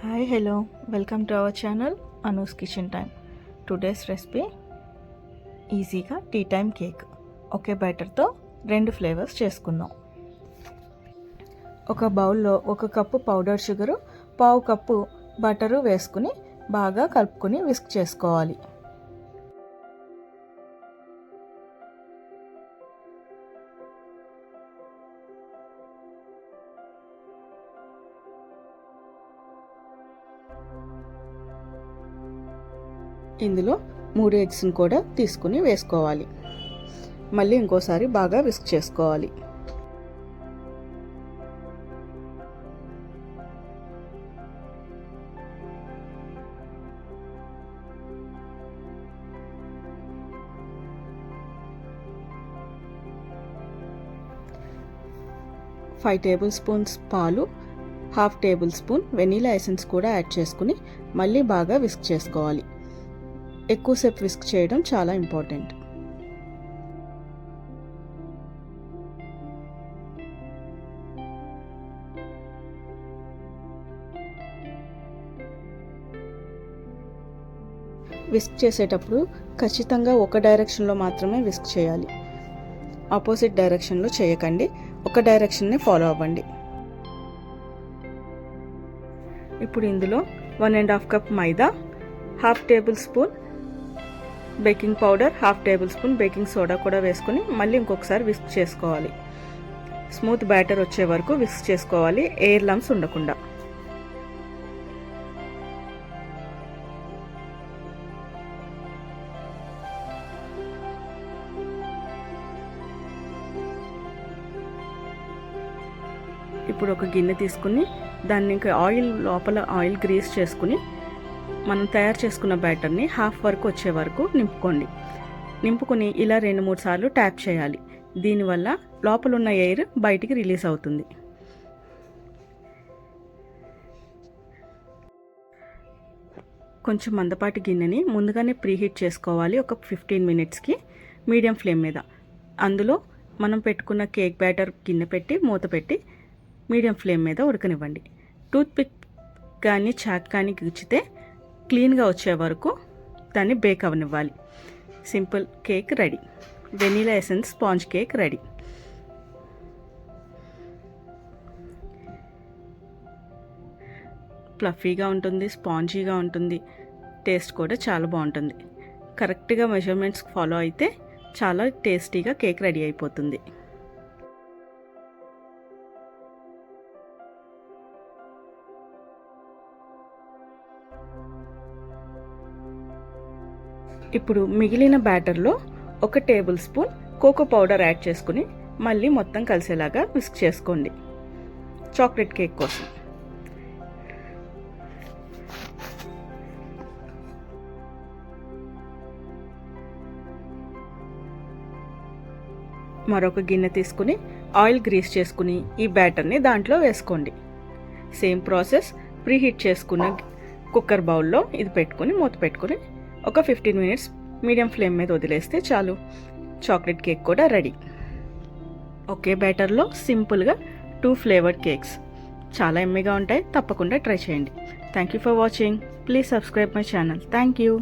Hi, hello, welcome to our channel Anu's Kitchen Time. Today's recipe ఈజీగా tea time cake. ఒకే బ్యాటర్తో 2 flavours చేసుకుందాం. ఒక బౌల్లో 1 cup powder sugar, 1/2 cup butter వేసుకుని బాగా కలుపుకొని విస్క్ చేసుకోవాలి. ఇందులో 3 ఎగ్స్ని కూడా తీసుకుని వేసుకోవాలి. మళ్ళీ ఇంకోసారి బాగా విస్క్ చేసుకోవాలి. ఫైవ్ టేబుల్ స్పూన్స్ పాలు, 1/2 టేబుల్ స్పూన్ వెనీలా ఎసెన్స్ కూడా యాడ్ చేసుకుని మళ్ళీ బాగా విస్క్ చేసుకోవాలి. ఎక్కువసేపు విస్క్ చేయడం చాలా ఇంపార్టెంట్. విస్క్ చేసేటప్పుడు ఖచ్చితంగా ఒక డైరెక్షన్లో మాత్రమే విస్క్ చేయాలి. ఆపోజిట్ డైరెక్షన్లో చేయకండి, ఒక డైరెక్షన్ని ఫాలో అవ్వండి. ఇప్పుడు ఇందులో 1.5 కప్ మైదా, 1/2 table spoon baking powder, 1/2 table spoon baking soda కూడా వేసుకుని మళ్ళీ ఇంకొకసారి విస్క్ చేసుకోవాలి. స్మూత్ బ్యాటర్ వచ్చే వరకు విస్క్ చేసుకోవాలి, ఎయిర్ లమ్స్ ఉండకుండా. ఇప్పుడు ఒక గిన్నె తీసుకుని దాన్ని ఇంకా లోపల ఆయిల్ గ్రీస్ చేసుకుని మనం తయారు చేసుకున్న బ్యాటర్ని 1/2 వరకు వచ్చే వరకు నింపుకొని ఇలా 2-3 సార్లు ట్యాప్ చేయాలి. దీనివల్ల లోపల ఉన్న ఎయిర్ బయటికి రిలీజ్ అవుతుంది. కొంచెం మందపాటి గిన్నెని ముందుగానే ప్రీహీట్ చేసుకోవాలి. ఒక 15 మినిట్స్కి మీడియం ఫ్లేమ్ మీద. అందులో మనం పెట్టుకున్న కేక్ బ్యాటర్ గిన్నె పెట్టి మూత పెట్టి మీడియం ఫ్లేమ్ మీద ఉడకనివ్వండి. టూత్పిక్ కానీ చాక్ కానీ గుచ్చితే క్లీన్గా వచ్చే వరకు దాన్ని బేక్ అవనివ్వాలి. Simple cake ready. Vanilla essence sponge cake ready. ఫ్లఫీగా ఉంటుంది, స్పాంజీగా ఉంటుంది, టేస్ట్ కూడా చాలా బాగుంటుంది. కరెక్ట్గా మెజర్మెంట్స్ ఫాలో అయితే చాలా టేస్టీగా కేక్ రెడీ అయిపోతుంది. ఇప్పుడు మిగిలిన బ్యాటర్లో 1 tablespoon cocoa powder add చేసుకుని మళ్ళీ మొత్తం కలిసేలాగా విస్క్ చేసుకోండి. చాక్లెట్ కేక్ కోసం మరొక గిన్నె తీసుకుని ఆయిల్ గ్రీస్ చేసుకుని ఈ బ్యాటర్ని దాంట్లో వేసుకోండి. Same process. ప్రీహీట్ చేసుకున్న కుక్కర్ బౌల్లో ఇది పెట్టుకుని మూత పెట్టుకుని ఒక 15 మినిట్స్ మీడియం ఫ్లేమ్ మీద వదిలేస్తే చాలు. చాక్లెట్ కేక్ కూడా రెడీ. ఒకే బ్యాటర్లో సింపుల్గా 2 ఫ్లేవర్డ్ కేక్స్ చాలా ఎమ్మీగా ఉంటాయి. తప్పకుండా ట్రై చేయండి. Thank you for watching. Please subscribe my channel. Thank you.